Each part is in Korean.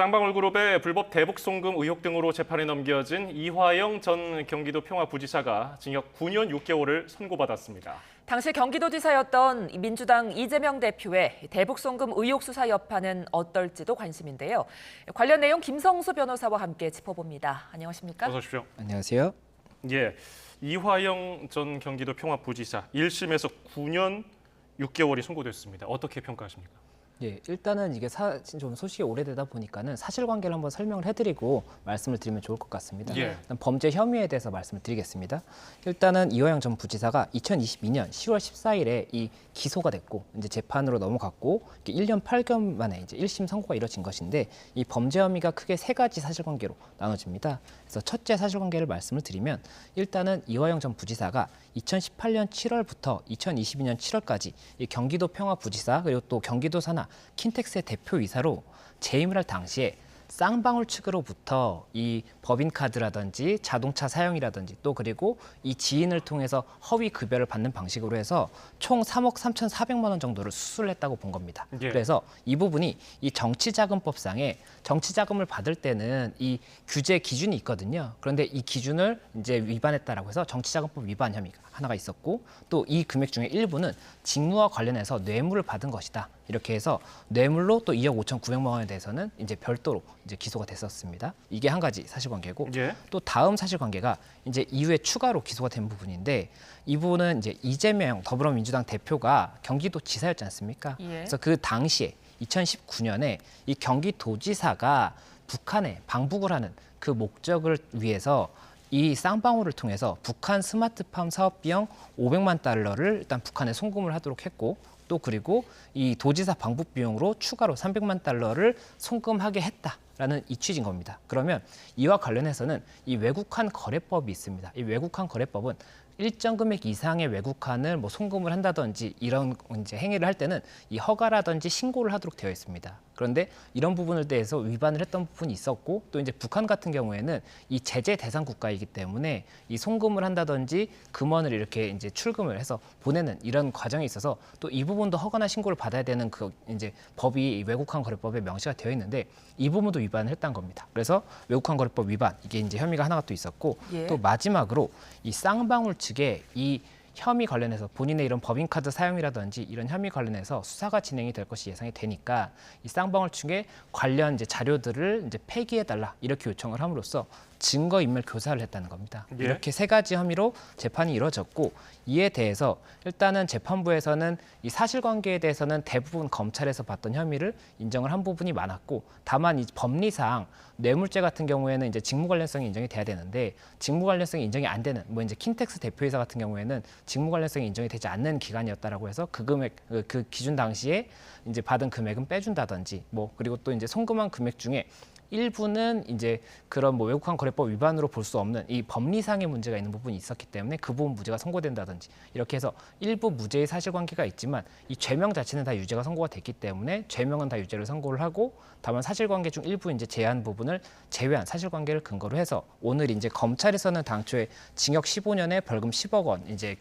쌍방울그룹의 불법 대북 송금 의혹 등으로 재판에 넘겨진 이화영 전 경기도 평화부지사가 징역 9년 6개월을 선고받았습니다. 당시 경기도지사였던 민주당 이재명 대표의 대북 송금 의혹 수사 여파는 어떨지도 관심인데요. 관련 내용 김성수 변호사와 함께 짚어봅니다. 안녕하십니까? 어서 오십시오. 안녕하세요. 예, 이화영 전 경기도 평화부지사 1심에서 9년 6개월이 선고됐습니다. 어떻게 평가하십니까? 예, 일단은 이게 좀 소식이 오래되다 보니까는 사실관계를 한번 설명을 해드리고 말씀을 드리면 좋을 것 같습니다. 예. 일단 범죄 혐의에 대해서 말씀을 드리겠습니다. 일단은 이화영 전 부지사가 2022년 10월 14일에 이 기소가 됐고 이제 재판으로 넘어갔고 1년 8개월 만에 이제 1심 선고가 이뤄진 것인데 이 범죄 혐의가 크게 세 가지 사실관계로 나눠집니다. 그래서 첫째 사실관계를 말씀을 드리면 일단은 이화영 전 부지사가 2018년 7월부터 2022년 7월까지 이 경기도 평화부지사 그리고 또 경기도 산하 킨텍스의 대표이사로 재임을 할 당시에 쌍방울 측으로부터 이 법인카드라든지 자동차 사용이라든지 또 그리고 이 지인을 통해서 허위 급여를 받는 방식으로 해서 총 3억 3,400만 원 정도를 수수를 했다고 본 겁니다. 예. 그래서 이 부분이 이 정치자금법상에 정치자금을 받을 때는 이 규제 기준이 있거든요. 그런데 이 기준을 이제 위반했다라고 해서 정치자금법 위반 혐의가 하나가 있었고 또 이 금액 중에 일부는 직무와 관련해서 뇌물을 받은 것이다. 이렇게 해서 뇌물로 또 2억 5,900만 원에 대해서는 이제 별도로 이제 기소가 됐었습니다. 이게 한 가지 사실관계고 예. 또 다음 사실관계가 이제 이후에 추가로 기소가 된 부분인데 이 부분은 이제 이재명 더불어민주당 대표가 경기도지사였지 않습니까? 예. 그래서 그 당시에 2019년에 이 경기도지사가 북한에 방북을 하는 그 목적을 위해서 이 쌍방울을 통해서 북한 스마트팜 사업 비용 500만 달러를 일단 북한에 송금을 하도록 했고 또 그리고 이 도지사 방북 비용으로 추가로 300만 달러를 송금하게 했다라는 이 취지인 겁니다. 그러면 이와 관련해서는 이 외국환 거래법이 있습니다. 이 외국환 거래법은 일정 금액 이상의 외국환을 뭐 송금을 한다든지 이런 이제 행위를 할 때는 이 허가라든지 신고를 하도록 되어 있습니다. 그런데 이런 부분에 대해서 위반을 했던 부분이 있었고 또 이제 북한 같은 경우에는 이 제재 대상 국가이기 때문에 이 송금을 한다든지 금원을 이렇게 이제 출금을 해서 보내는 이런 과정에 있어서 또 이 부분도 허가나 신고를 받아야 되는 그 이제 법이 외국환 거래법에 명시가 되어 있는데 이 부분도 위반을 했다는 겁니다. 그래서 외국환 거래법 위반 이게 이제 혐의가 하나가 또 있었고 예. 또 마지막으로 이 쌍방울 측에 이 혐의 관련해서 본인의 이런 법인카드 사용이라든지 이런 혐의 관련해서 수사가 진행이 될 것이 예상이 되니까 이 쌍방울 측에 관련 이제 자료들을 이제 폐기해달라 이렇게 요청을 함으로써 증거인멸 교사를 했다는 겁니다. 예. 이렇게 세 가지 혐의로 재판이 이뤄졌고 이에 대해서 일단은 재판부에서는 이 사실관계에 대해서는 대부분 검찰에서 봤던 혐의를 인정을 한 부분이 많았고 다만 이 법리상 뇌물죄 같은 경우에는 이제 직무 관련성이 인정이 돼야 되는데 직무 관련성이 인정이 안 되는 뭐 이제 킨텍스 대표이사 같은 경우에는 직무 관련성이 인정이 되지 않는 기간이었다라고 해서 그 금액 그 기준 당시에 이제 받은 금액은 빼준다든지 뭐 그리고 또 이제 송금한 금액 중에 일부는 이제 그런 뭐 외국환 거래법 위반으로 볼 수 없는 이 법리상의 문제가 있는 부분이 있었기 때문에 그 부분 무죄가 선고된다든지 이렇게 해서 일부 무죄의 사실관계가 있지만 이 죄명 자체는 다 유죄가 선고가 됐기 때문에 죄명은 다 유죄를 선고를 하고 다만 사실관계 중 일부 이제 제한 부분을 제외한 사실관계를 근거로 해서 오늘 이제 검찰에서는 당초에 징역 15년에 벌금 10억 원 이제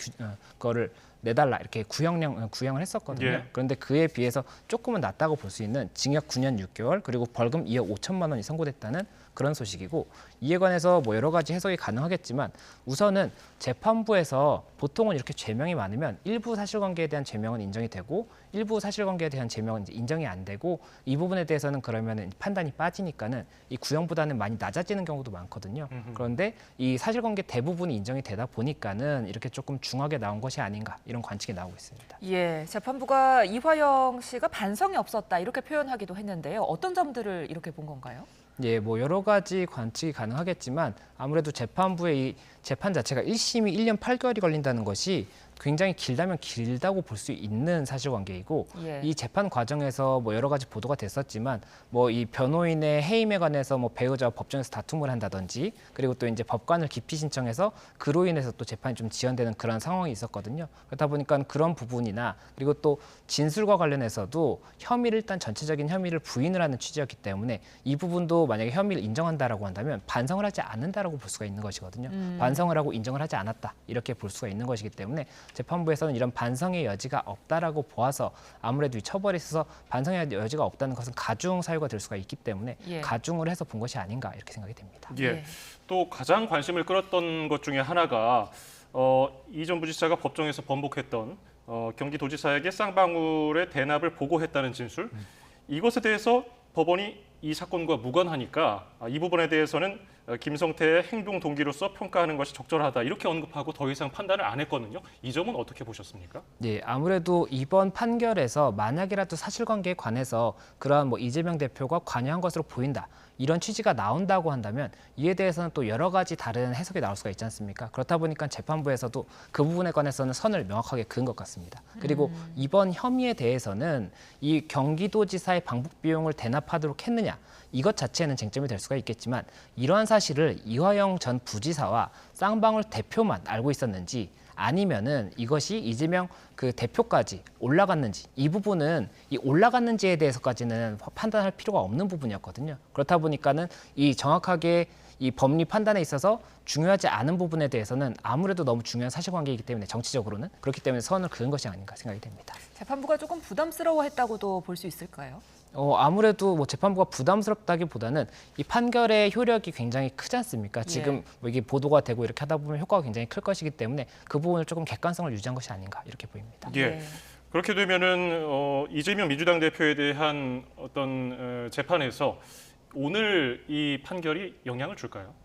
그거를 내달라 이렇게 구형을 했었거든요. 예. 그런데 그에 비해서 조금은 낮다고 볼 수 있는 징역 9년 6개월 그리고 벌금 2억 5천만 원이 선고됐다는 그런 소식이고 이에 관해서 뭐 여러 가지 해석이 가능하겠지만 우선은 재판부에서 보통은 이렇게 죄명이 많으면 일부 사실관계에 대한 죄명은 인정이 되고 일부 사실관계에 대한 죄명은 이제 인정이 안 되고 이 부분에 대해서는 그러면은 판단이 빠지니까는 이 구형보다는 많이 낮아지는 경우도 많거든요. 그런데 이 사실관계 대부분이 인정이 되다 보니까는 이렇게 조금 중하게 나온 것이 아닌가 이런 관측이 나오고 있습니다. 예, 재판부가 이화영 씨가 반성이 없었다 이렇게 표현하기도 했는데요. 어떤 점들을 이렇게 본 건가요? 예, 뭐 여러 가지 관측이 가능하겠지만 아무래도 재판부의 이 재판 자체가 1심이 1년 8개월이 걸린다는 것이 굉장히 길다면 길다고 볼 수 있는 사실관계이고 예. 이 재판 과정에서 뭐 여러 가지 보도가 됐었지만 뭐 이 변호인의 해임에 관해서 뭐 배우자와 법정에서 다툼을 한다든지 그리고 또 이제 법관을 기피 신청해서 그로 인해서 또 재판이 좀 지연되는 그런 상황이 있었거든요. 그렇다 보니까 그런 부분이나 그리고 또 진술과 관련해서도 혐의를 일단 전체적인 혐의를 부인을 하는 취지였기 때문에 이 부분도 만약에 혐의를 인정한다라고 한다면 반성을 하지 않는다라고 볼 수가 있는 것이거든요. 반성을 하고 인정을 하지 않았다 이렇게 볼 수가 있는 것이기 때문에 재판부에서는 이런 반성의 여지가 없다라고 보아서 아무래도 이 처벌에 있어서 반성의 여지가 없다는 것은 가중 사유가 될 수가 있기 때문에 예. 가중을 해서 본 것이 아닌가 이렇게 생각이 됩니다. 예. 예. 또 가장 관심을 끌었던 것 중에 하나가 이 전 부지사가 법정에서 번복했던 경기도지사에게 쌍방울의 대납을 보고했다는 진술. 이것에 대해서 법원이 이 사건과 무관하니까 이 부분에 대해서는 김성태의 행동 동기로서 평가하는 것이 적절하다 이렇게 언급하고 더 이상 판단을 안 했거든요. 이 점은 어떻게 보셨습니까? 네, 아무래도 이번 판결에서 만약이라도 사실관계에 관해서 그러한 뭐 이재명 대표가 관여한 것으로 보인다. 이런 취지가 나온다고 한다면 이에 대해서는 또 여러 가지 다른 해석이 나올 수가 있지 않습니까? 그렇다 보니까 재판부에서도 그 부분에 관해서는 선을 명확하게 그은 것 같습니다. 그리고 이번 혐의에 대해서는 이 경기도지사의 방북 비용을 대납하도록 했느냐 이것 자체는 쟁점이 될 수가 있겠지만 이러한 사실을 이화영 전 부지사와 쌍방울 대표만 알고 있었는지 아니면은 이것이 이재명 그 대표까지 올라갔는지 이 부분은 이 올라갔는지에 대해서까지는 판단할 필요가 없는 부분이었거든요. 그렇다 보니까는 이 정확하게 이 법리 판단에 있어서 중요하지 않은 부분에 대해서는 아무래도 너무 중요한 사실관계이기 때문에 정치적으로는 그렇기 때문에 선을 그은 것이 아닌가 생각이 됩니다. 재판부가 조금 부담스러워했다고도 볼 수 있을까요? 아무래도 뭐 재판부가 부담스럽다기보다는 이 판결의 효력이 굉장히 크지 않습니까? 지금 예. 뭐 이게 보도가 되고 이렇게 하다 보면 효과가 굉장히 클 것이기 때문에 그 부분을 조금 객관성을 유지한 것이 아닌가 이렇게 보입니다. 예. 네. 그렇게 되면은 이재명 민주당 대표에 대한 어떤 재판에서 오늘 이 판결이 영향을 줄까요?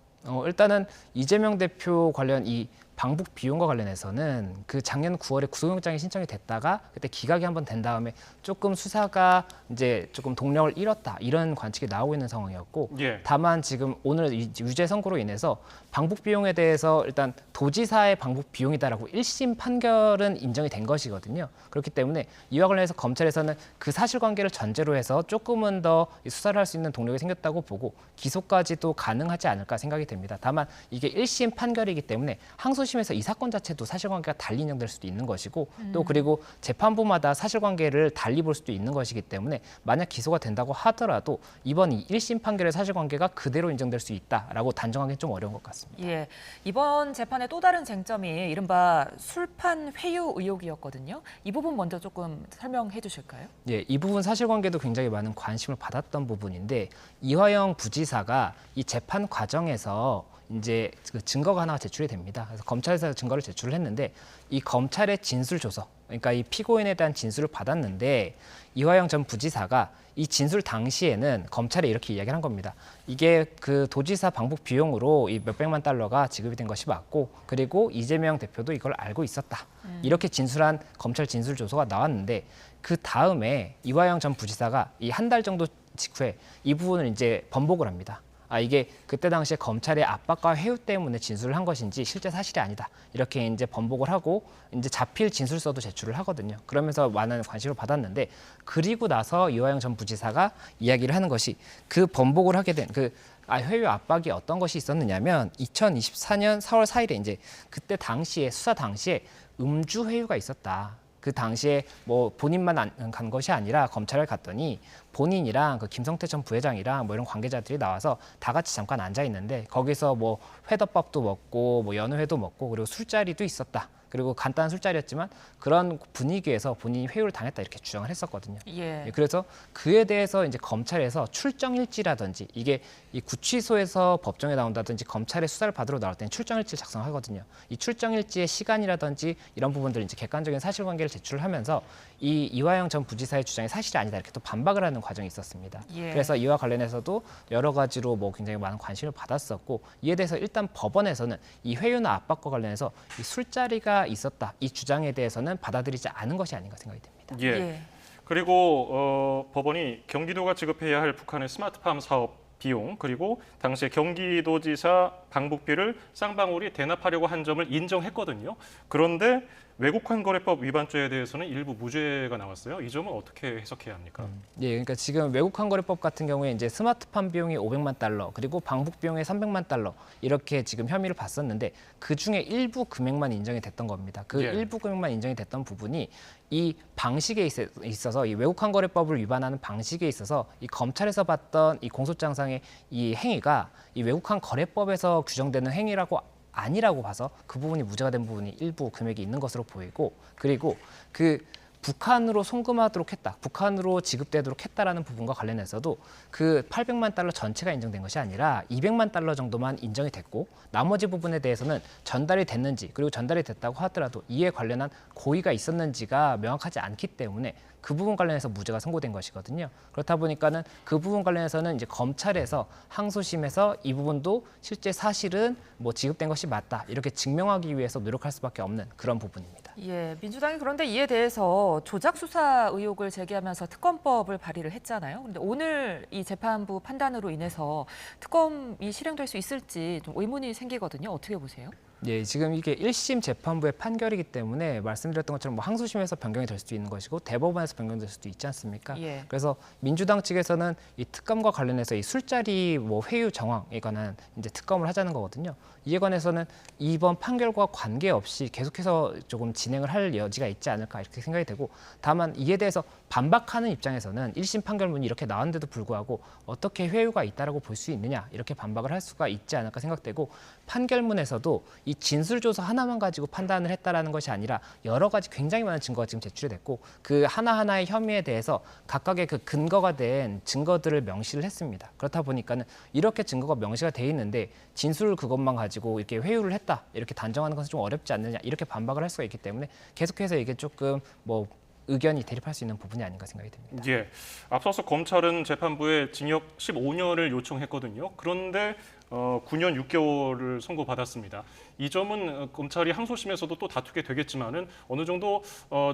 일단은 이재명 대표 관련 이 방북 비용과 관련해서는 그 작년 9월에 구속영장이 신청이 됐다가 그때 기각이 한번 된 다음에 조금 수사가 이제 조금 동력을 잃었다 이런 관측이 나오고 있는 상황이었고 예. 다만 지금 오늘 유죄 선고로 인해서 방북 비용에 대해서 일단 도지사의 방북 비용이다라고 1심 판결은 인정이 된 것이거든요. 그렇기 때문에 이와 관련해서 검찰에서는 그 사실관계를 전제로 해서 조금은 더 수사를 할 수 있는 동력이 생겼다고 보고 기소까지도 가능하지 않을까 생각이 됩니다. 다만 이게 1심 판결이기 때문에 항소심에서 이 사건 자체도 사실관계가 달리 인정될 수도 있는 것이고 또 그리고 재판부마다 사실관계를 달리 볼 수도 있는 것이기 때문에 만약 기소가 된다고 하더라도 이번 이 1심 판결의 사실관계가 그대로 인정될 수 있다라고 단정하기는 좀 어려운 것 같습니다. 예, 이번 재판의 또 다른 쟁점이 이른바 술판 회유 의혹이었거든요. 이 부분 먼저 조금 설명해 주실까요? 예, 이 부분 사실관계도 굉장히 많은 관심을 받았던 부분인데 이화영 부지사가 이 재판 과정에서 이제 그 증거가 하나가 제출이 됩니다. 그래서 검찰에서 증거를 제출을 했는데 이 검찰의 진술 조서, 그러니까 이 피고인에 대한 진술을 받았는데 이화영 전 부지사가 이 진술 당시에는 검찰에 이렇게 이야기를 한 겁니다. 이게 그 도지사 방북 비용으로 이 몇백만 달러가 지급이 된 것이 맞고 그리고 이재명 대표도 이걸 알고 있었다. 이렇게 진술한 검찰 진술 조서가 나왔는데 그 다음에 이화영 전 부지사가 이 한 달 정도 직후에 이 부분을 이제 번복을 합니다. 이게 그때 당시에 검찰의 압박과 회유 때문에 진술을 한 것인지 실제 사실이 아니다. 이렇게 이제 번복을 하고 이제 자필 진술서도 제출을 하거든요. 그러면서 많은 관심을 받았는데 그리고 나서 이화영 전 부지사가 이야기를 하는 것이 그 번복을 하게 된 그 회유 압박이 어떤 것이 있었느냐면 2024년 4월 4일에 이제 그때 당시에 수사 당시에 음주 회유가 있었다. 그 당시에 뭐 본인만 간 것이 아니라 검찰을 갔더니 본인이랑 그 김성태 전 부회장이랑 뭐 이런 관계자들이 나와서 다 같이 잠깐 앉아 있는데 거기서 뭐 회덮밥도 먹고 뭐 연어회도 먹고 그리고 술자리도 있었다. 그리고 간단한 술자리였지만 그런 분위기에서 본인이 회유를 당했다 이렇게 주장을 했었거든요. 예. 그래서 그에 대해서 이제 검찰에서 출정일지라든지 이게 이 구치소에서 법정에 나온다든지 검찰의 수사를 받으러 나올 때는 출정일지를 작성하거든요. 이 출정일지의 시간이라든지 이런 부분들을 이제 객관적인 사실관계를 제출을 하면서 이 이화영 전 부지사의 주장이 사실이 아니다 이렇게 또 반박을 하는 과정이 있었습니다. 예. 그래서 이와 관련해서도 여러 가지로 뭐 굉장히 많은 관심을 받았었고 이에 대해서 일단 법원에서는 이 회유나 압박과 관련해서 이 술자리가 있었다 이 주장에 대해서는 받아들이지 않은 것이 아닌가 생각이 됩니다. 예. 예. 그리고 법원이 경기도가 지급해야 할 북한의 스마트팜 사업 비용 그리고 당시에 경기도지사 방북비를 쌍방울이 대납하려고 한 점을 인정했거든요. 그런데 외국환 거래법 위반죄에 대해서는 일부 무죄가 나왔어요. 이 점은 어떻게 해석해야 합니까? 예, 그러니까 지금 외국환 거래법 같은 경우에 이제 스마트팜 비용이 500만 달러 그리고 방북 비용이 300만 달러 이렇게 지금 혐의를 봤었는데 그 중에 일부 금액만 인정이 됐던 겁니다. 그 예. 일부 금액만 인정이 됐던 부분이 이 방식에 있어서 이 외국환 거래법을 위반하는 방식에 있어서 이 검찰에서 봤던 이 공소장상의 이 행위가 이 외국환 거래법에서 규정되는 행위라고 아니라고 봐서 그 부분이 무죄가 된 부분이 일부 금액이 있는 것으로 보이고 그리고 그 북한으로 송금하도록 했다, 북한으로 지급되도록 했다라는 부분과 관련해서도 그 800만 달러 전체가 인정된 것이 아니라 200만 달러 정도만 인정이 됐고 나머지 부분에 대해서는 전달이 됐는지 그리고 전달이 됐다고 하더라도 이에 관련한 고의가 있었는지가 명확하지 않기 때문에 그 부분 관련해서 무죄가 선고된 것이거든요. 그렇다 보니까는 그 부분 관련해서는 이제 검찰에서 항소심에서 이 부분도 실제 사실은 뭐 지급된 것이 맞다 이렇게 증명하기 위해서 노력할 수밖에 없는 그런 부분입니다. 예, 민주당이 그런데 이에 대해서 조작 수사 의혹을 제기하면서 특검법을 발의를 했잖아요. 그런데 오늘 이 재판부 판단으로 인해서 특검이 실행될 수 있을지 좀 의문이 생기거든요. 어떻게 보세요? 예, 지금 이게 1심 재판부의 판결이기 때문에 말씀드렸던 것처럼 뭐 항소심에서 변경이 될 수도 있는 것이고 대법원에서 변경될 수도 있지 않습니까? 예. 그래서 민주당 측에서는 이 특검과 관련해서 이 술자리 뭐 회유 정황에 관한 이제 특검을 하자는 거거든요. 이에 관해서는 이번 판결과 관계없이 계속해서 조금 진행을 할 여지가 있지 않을까 이렇게 생각이 되고 다만 이에 대해서 반박하는 입장에서는 1심 판결문이 이렇게 나왔는데도 불구하고 어떻게 회유가 있다라고 볼 수 있느냐 이렇게 반박을 할 수가 있지 않을까 생각되고 판결문에서도 이 진술조서 하나만 가지고 판단을 했다라는 것이 아니라 여러 가지 굉장히 많은 증거가 지금 제출이 됐고 그 하나하나의 혐의에 대해서 각각의 그 근거가 된 증거들을 명시를 했습니다. 그렇다 보니까는 이렇게 증거가 명시가 돼 있는데 진술 그것만 가지고 이렇게 회유를 했다 이렇게 단정하는 것은 좀 어렵지 않느냐 이렇게 반박을 할 수가 있기 때문에 계속해서 이게 조금 뭐 의견이 대립할 수 있는 부분이 아닌가 생각이 듭니다. 예. 앞서서 검찰은 재판부에 징역 15년을 요청했거든요. 그런데 9년 6개월을 선고받았습니다. 이 점은 검찰이 항소심에서도 또 다투게 되겠지만은 어느 정도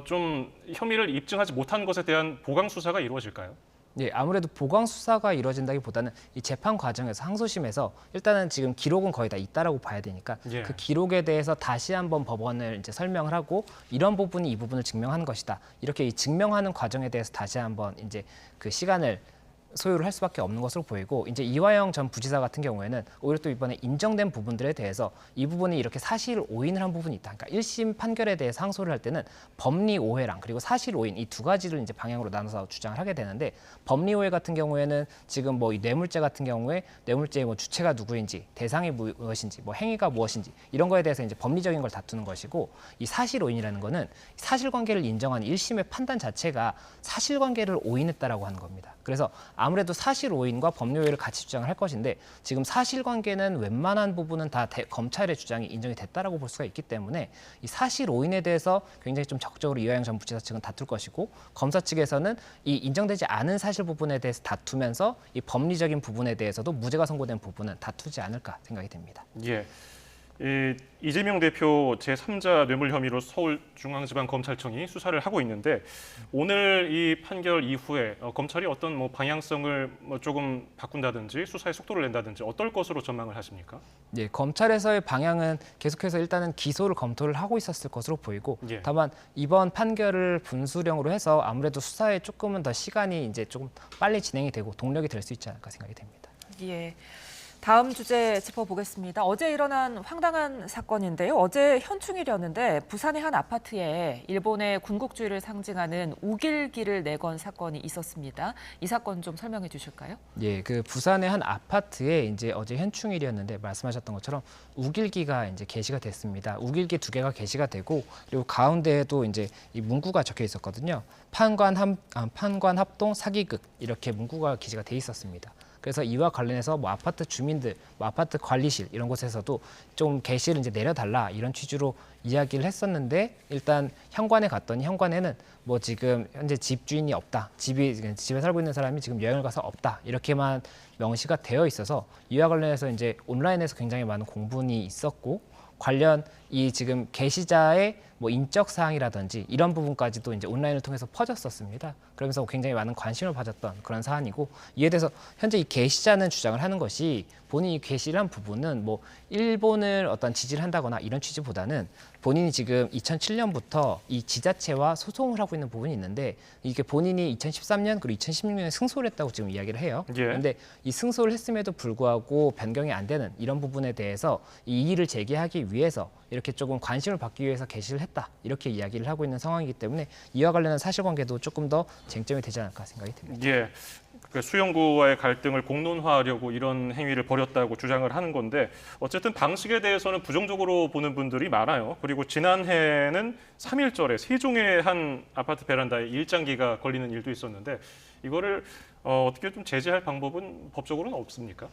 좀 혐의를 입증하지 못한 것에 대한 보강 수사가 이루어질까요? 예, 아무래도 보강 수사가 이루어진다기보다는 이 재판 과정에서 항소심에서 일단은 지금 기록은 거의 다 있다라고 봐야 되니까 예. 그 기록에 대해서 다시 한번 법원을 이제 설명을 하고 이런 부분이 이 부분을 증명하는 것이다. 이렇게 이 증명하는 과정에 대해서 다시 한번 이제 그 시간을 소요를 할 수밖에 없는 것으로 보이고 이제 이화영 전 부지사 같은 경우에는 오히려 또 이번에 인정된 부분들에 대해서 이 부분이 이렇게 사실 오인을 한 부분이 있다. 그러니까 1심 판결에 대해서 항소를 할 때는 법리 오해랑 그리고 사실 오인 이 두 가지를 이제 방향으로 나눠서 주장을 하게 되는데 법리 오해 같은 경우에는 지금 뭐 이 뇌물죄 같은 경우에 뇌물죄의 뭐 주체가 누구인지 대상이 무엇인지 뭐 행위가 무엇인지 이런 거에 대해서 이제 법리적인 걸 다투는 것이고 이 사실 오인이라는 거는 사실관계를 인정한 1심의 판단 자체가 사실관계를 오인했다라고 하는 겁니다. 그래서 아무래도 사실 오인과 법리 오해를 같이 주장을 할 것인데 지금 사실관계는 웬만한 부분은 다 검찰의 주장이 인정이 됐다라고 볼 수가 있기 때문에 이 사실 오인에 대해서 굉장히 좀 적극적으로 이화영 전 부지사 측은 다툴 것이고 검사 측에서는 이 인정되지 않은 사실 부분에 대해서 다투면서 이 법리적인 부분에 대해서도 무죄가 선고된 부분은 다투지 않을까 생각이 됩니다. 예. 이재명 대표 제3자 뇌물 혐의로 서울중앙지방검찰청이 수사를 하고 있는데 오늘 이 판결 이후에 검찰이 어떤 뭐 방향성을 뭐 조금 바꾼다든지 수사에 속도를 낸다든지 어떨 것으로 전망을 하십니까? 예, 검찰에서의 방향은 계속해서 일단은 기소를 검토를 하고 있었을 것으로 보이고 예. 다만 이번 판결을 분수령으로 해서 아무래도 수사에 조금은 더 시간이 이제 조금 빨리 진행이 되고 동력이 될 수 있지 않을까 생각이 됩니다. 예. 다음 주제 짚어보겠습니다. 어제 일어난 황당한 사건인데요. 어제 현충일이었는데 부산의 한 아파트에 일본의 군국주의를 상징하는 우길기를 내건 사건이 있었습니다. 이 사건 좀 설명해 주실까요? 예, 그 부산의 한 아파트에 이제 어제 현충일이었는데 말씀하셨던 것처럼 우길기가 이제 게시가 됐습니다. 우길기 2개가 게시가 되고 그리고 가운데에도 이제 이 문구가 적혀 있었거든요. 판관 합동 사기극 이렇게 문구가 게시가 돼 있었습니다. 그래서 이와 관련해서 뭐 아파트 주민들, 뭐 아파트 관리실 이런 곳에서도 좀 게시를 이제 내려달라 이런 취지로 이야기를 했었는데 일단 현관에 갔더니 현관에는 뭐 지금 현재 집주인이 없다, 집에 살고 있는 사람이 지금 여행을 가서 없다 이렇게만 명시가 되어 있어서 이와 관련해서 이제 온라인에서 굉장히 많은 공분이 있었고 관련 이 지금 게시자의 뭐 인적 사항이라든지 이런 부분까지도 이제 온라인을 통해서 퍼졌었습니다. 그러면서 굉장히 많은 관심을 받았던 그런 사안이고, 이에 대해서 현재 이 게시자는 주장을 하는 것이 본인이 게시를 한 부분은 뭐 일본을 어떤 지지를 한다거나 이런 취지보다는 본인이 지금 2007년부터 이 지자체와 소송을 하고 있는 부분이 있는데, 이게 본인이 2013년 그리고 2016년에 승소를 했다고 지금 이야기를 해요. 예. 그런데 이 승소를 했음에도 불구하고 변경이 안 되는 이런 부분에 대해서 이 이의를 제기하기 위해서 이렇게 조금 관심을 받기 위해서 게시를 했다, 이렇게 이야기를 하고 있는 상황이기 때문에 이와 관련한 사실관계도 조금 더 쟁점이 되지 않을까 생각이 듭니다. 예. 그 수용구와의 갈등을 공론화하려고 이런 행위를 벌였다고 주장을 하는 건데, 어쨌든 방식에 대해서는 부정적으로 보는 분들이 많아요. 그리고 지난해는 3.1절에 세종의 한 아파트 베란다에 일장기가 걸리는 일도 있었는데, 이거를 어떻게 좀 제재할 방법은 법적으로는 없습니까?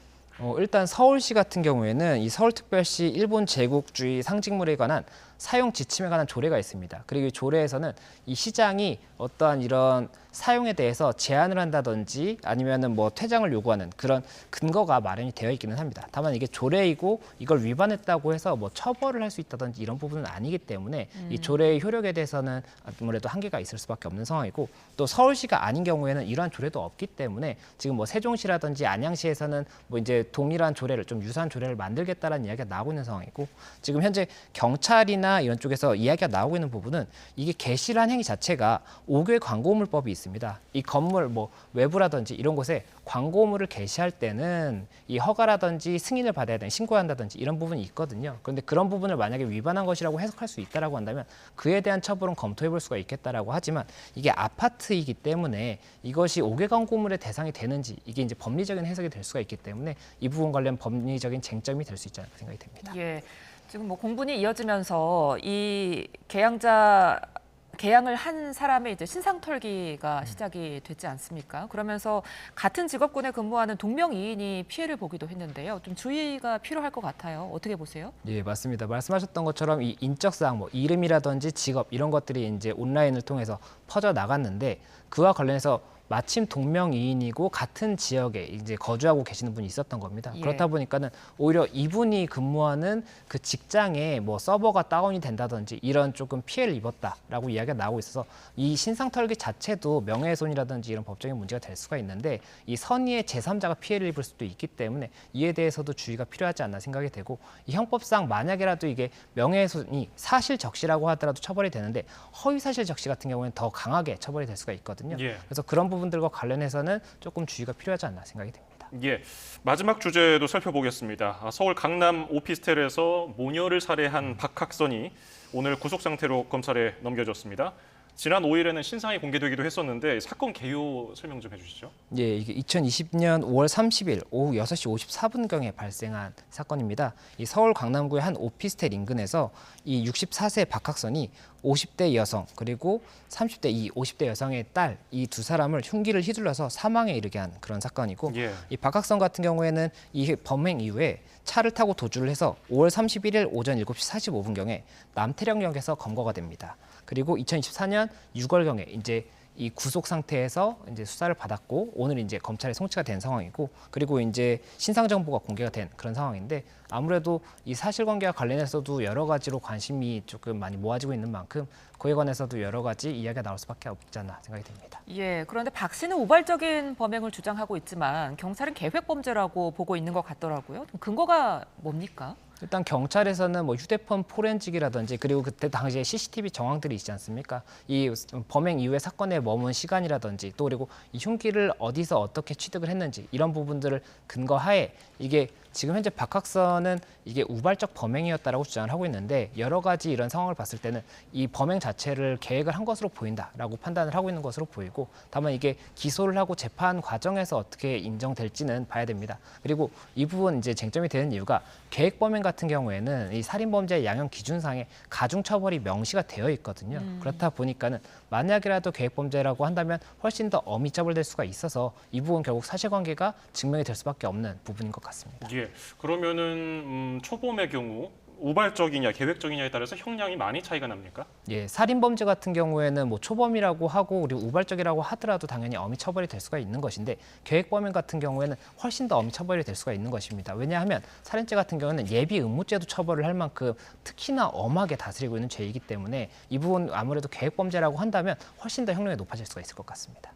일단 서울시 같은 경우에는 이 서울특별시 일본 제국주의 상징물에 관한 사용 지침에 관한 조례가 있습니다. 그리고 이 조례에서는 이 시장이 어떠한 이런 사용에 대해서 제한을 한다든지 아니면은 뭐 퇴장을 요구하는 그런 근거가 마련이 되어 있기는 합니다. 다만 이게 조례이고 이걸 위반했다고 해서 뭐 처벌을 할 수 있다든지 이런 부분은 아니기 때문에 이 조례의 효력에 대해서는 아무래도 한계가 있을 수밖에 없는 상황이고, 또 서울시가 아닌 경우에는 이러한 조례도 없기 때문에 지금 뭐 세종시라든지 안양시에서는 뭐 이제 동일한 조례를 좀 유사한 조례를 만들겠다라는 이야기가 나오고 있는 상황이고, 지금 현재 경찰이나 이런 쪽에서 이야기가 나오고 있는 부분은 이게 게시를 한 행위 자체가 5개 광고물법이 있습니다. 이 건물 뭐 외부라든지 이런 곳에 광고물을 게시할 때는 이 허가라든지 승인을 받아야 되는, 신고해야 한다든지 이런 부분이 있거든요. 그런데 그런 부분을 만약에 위반한 것이라고 해석할 수 있다라고 한다면 그에 대한 처벌은 검토해 볼 수가 있겠다라고 하지만, 이게 아파트이기 때문에 이것이 5개 광고물의 대상이 되는지 이게 이제 법리적인 해석이 될 수가 있기 때문에 이 부분 관련 법리적인 쟁점이 될 수 있지 않을까 생각이 됩니다. 예. 지금 뭐 공분이 이어지면서 이 개양을 한 사람의 이제 신상털기가 시작이 됐지 않습니까? 그러면서 같은 직업군에 근무하는 동명이인이 피해를 보기도 했는데요. 좀 주의가 필요할 것 같아요. 어떻게 보세요? 예, 맞습니다. 말씀하셨던 것처럼 이 인적사항, 뭐 이름이라든지 직업 이런 것들이 이제 온라인을 통해서 퍼져 나갔는데, 그와 관련해서 마침 동명이인이고 같은 지역에 이제 거주하고 계시는 분이 있었던 겁니다. 예. 그렇다 보니까는 오히려 이분이 근무하는 그 직장에 뭐 서버가 다운이 된다든지 이런 조금 피해를 입었다라고 이야기가 나오고 있어서, 이 신상 털기 자체도 명예훼손이라든지 이런 법적인 문제가 될 수가 있는데, 이 선의의 제3자가 피해를 입을 수도 있기 때문에 이에 대해서도 주의가 필요하지 않나 생각이 되고, 이 형법상 만약에라도 이게 명예훼손이 사실 적시라고 하더라도 처벌이 되는데, 허위 사실 적시 같은 경우에는 더 강하게 처벌이 될 수가 있거든요. 예. 그래서 그런 부분들과 관련해서는 조금 주의가 필요하지 않나 생각이 됩니다. 예, 마지막 주제도 살펴보겠습니다. 서울 강남 오피스텔에서 모녀를 살해한 박학선이 오늘 구속 상태로 검찰에 넘겨졌습니다. 지난 5일에는 신상이 공개되기도 했었는데 사건 개요 설명 좀 해주시죠. 예, 이게 2020년 5월 30일 오후 6시 54분경에 발생한 사건입니다. 이 서울 강남구의 한 오피스텔 인근에서 이 64세 박학선이 50대 여성 그리고 30대 이 50대 여성의 딸 이 두 사람을 흉기를 휘둘러서 사망에 이르게 한 그런 사건이고, 예. 이 박학선 같은 경우에는 이 범행 이후에 차를 타고 도주를 해서 5월 31일 오전 7시 45분경에 남태령역에서 검거가 됩니다. 그리고 2024년 6월경에 이제 이 구속 상태에서 이제 수사를 받았고, 오늘 이제 검찰에 송치가 된 상황이고, 그리고 이제 신상 정보가 공개가 된 그런 상황인데, 아무래도 이 사실관계와 관련해서도 여러 가지로 관심이 조금 많이 모아지고 있는 만큼 그에 관해서도 여러 가지 이야기가 나올 수밖에 없지 않나 생각이 됩니다. 예, 그런데 박 씨는 우발적인 범행을 주장하고 있지만 경찰은 계획범죄라고 보고 있는 것 같더라고요. 좀 근거가 뭡니까? 일단 경찰에서는 뭐 휴대폰 포렌직이라든지, 그리고 그때 당시에 CCTV 정황들이 있지 않습니까? 이 범행 이후에 사건에 머문 시간이라든지, 또 그리고 이 흉기를 어디서 어떻게 취득을 했는지 이런 부분들을 근거하에, 이게 지금 현재 박학선은 이게 우발적 범행이었다라고 주장을 하고 있는데, 여러 가지 이런 상황을 봤을 때는 이 범행 자체를 계획을 한 것으로 보인다라고 판단을 하고 있는 것으로 보이고, 다만 이게 기소를 하고 재판 과정에서 어떻게 인정될지는 봐야 됩니다. 그리고 이 부분 이제 쟁점이 되는 이유가, 계획 범행 같은 경우에는 이 살인 범죄의 양형 기준상에 가중 처벌이 명시가 되어 있거든요. 그렇다 보니까는 만약이라도 계획 범죄라고 한다면 훨씬 더 엄히 처벌될 수가 있어서 이 부분 결국 사실관계가 증명이 될 수밖에 없는 부분인 것 같습니다. 예, 그러면은 초범의 경우 우발적이냐 계획적이냐에 따라서 형량이 많이 차이가 납니까? 예, 살인 범죄 같은 경우에는 뭐 초범이라고 하고 그리고 우발적이라고 하더라도 당연히 엄히 처벌이 될 수가 있는 것인데 계획 범행 같은 경우에는 훨씬 더 엄히 처벌이 될 수가 있는 것입니다. 왜냐하면 살인죄 같은 경우는 예비 의무죄도 처벌을 할 만큼 특히나 엄하게 다스리고 있는 죄이기 때문에 이 부분 아무래도 계획 범죄라고 한다면 훨씬 더 형량이 높아질 수가 있을 것 같습니다.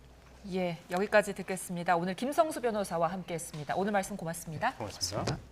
예, 여기까지 듣겠습니다. 오늘 김성수 변호사와 함께했습니다. 오늘 말씀 고맙습니다. 고맙습니다.